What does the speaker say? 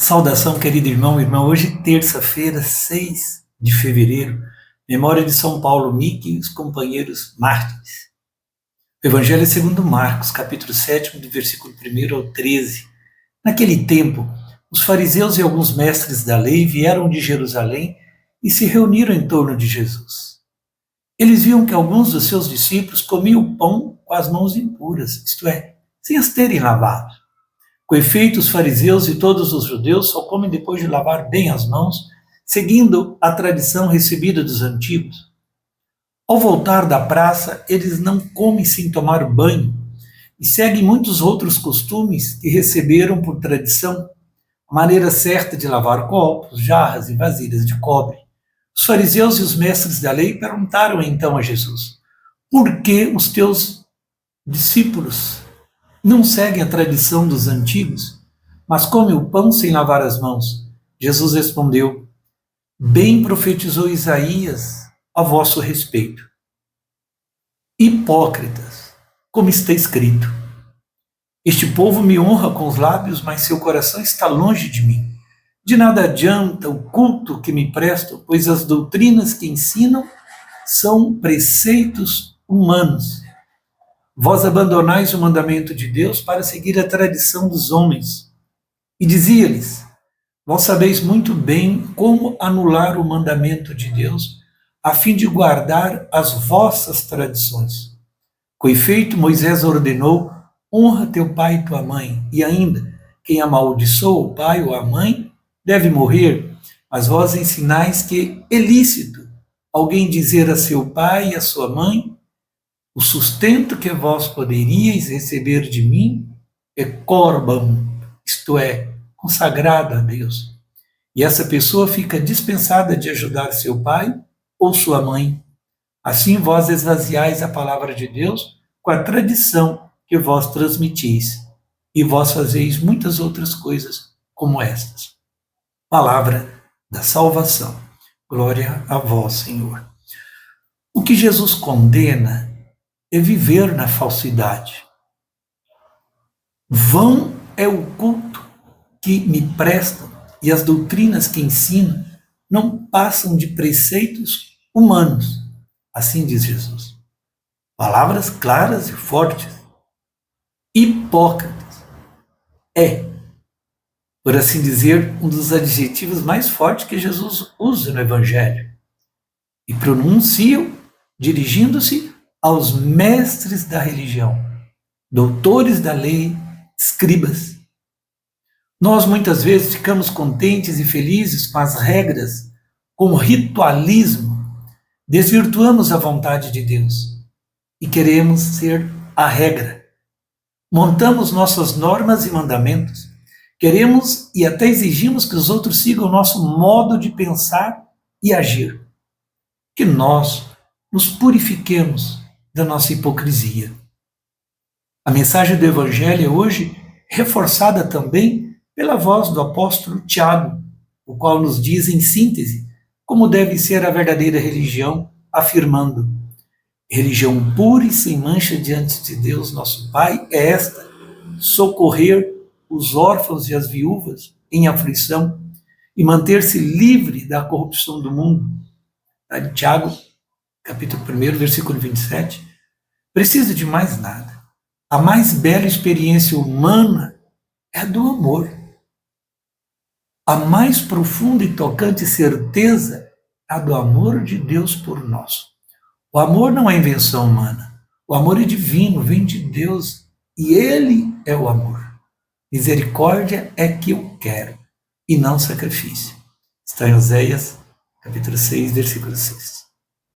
Saudação, querido irmão e irmã. Hoje, terça-feira, 6 de fevereiro, memória de São Paulo Mique e os companheiros mártires. O Evangelho é segundo Marcos, capítulo 7, do versículo 1 ao 13. Naquele tempo, os fariseus e alguns mestres da lei vieram de Jerusalém e se reuniram em torno de Jesus. Eles viam que alguns dos seus discípulos comiam o pão com as mãos impuras, isto é, sem as terem lavado. Com efeito, os fariseus e todos os judeus só comem depois de lavar bem as mãos, seguindo a tradição recebida dos antigos. Ao voltar da praça, eles não comem sem tomar banho e seguem muitos outros costumes que receberam por tradição, a maneira certa de lavar copos, jarras e vasilhas de cobre. Os fariseus e os mestres da lei perguntaram então a Jesus: por que os teus discípulos não seguem a tradição dos antigos, mas comem o pão sem lavar as mãos? Jesus respondeu: bem profetizou Isaías a vosso respeito. Hipócritas, como está escrito: este povo me honra com os lábios, mas seu coração está longe de mim. De nada adianta o culto que me prestam, pois as doutrinas que ensinam são preceitos humanos. Vós abandonais o mandamento de Deus para seguir a tradição dos homens. E dizia-lhes: vós sabeis muito bem como anular o mandamento de Deus, a fim de guardar as vossas tradições. Com efeito, Moisés ordenou: honra teu pai e tua mãe, e ainda, quem amaldiçoa o pai ou a mãe deve morrer. Mas vós ensinais que é lícito alguém dizer a seu pai e a sua mãe: o sustento que vós poderíeis receber de mim é corban, isto é, consagrado a Deus. E essa pessoa fica dispensada de ajudar seu pai ou sua mãe. Assim vós esvaziais a palavra de Deus com a tradição que vós transmitis, e vós fazeis muitas outras coisas como estas. Palavra da salvação. Glória a vós, Senhor. O que Jesus condena é viver na falsidade. Vão é o culto que me prestam, e as doutrinas que ensinam não passam de preceitos humanos. Assim diz Jesus. Palavras claras e fortes. Hipócritas. Por assim dizer, um dos adjetivos mais fortes que Jesus usa no Evangelho. E pronunciam dirigindo-se aos mestres da religião, doutores da lei, escribas. Nós muitas vezes ficamos contentes e felizes com as regras, com o ritualismo, desvirtuamos a vontade de Deus e queremos ser a regra. Montamos nossas normas e mandamentos, queremos e até exigimos que os outros sigam o nosso modo de pensar e agir. Que nós nos purifiquemos da nossa hipocrisia. A mensagem do Evangelho é hoje reforçada também pela voz do apóstolo Tiago, o qual nos diz em síntese como deve ser a verdadeira religião, afirmando: religião pura e sem mancha diante de Deus nosso Pai é esta: socorrer os órfãos e as viúvas em aflição e manter-se livre da corrupção do mundo. Tiago, capítulo 1, versículo 27, precisa de mais nada. A mais bela experiência humana é a do amor. A mais profunda e tocante certeza é a do amor de Deus por nós. O amor não é invenção humana. O amor é divino, vem de Deus, e Ele é o amor. Misericórdia é que eu quero, e não sacrifício. Está em Oséias, capítulo 6, versículo 6.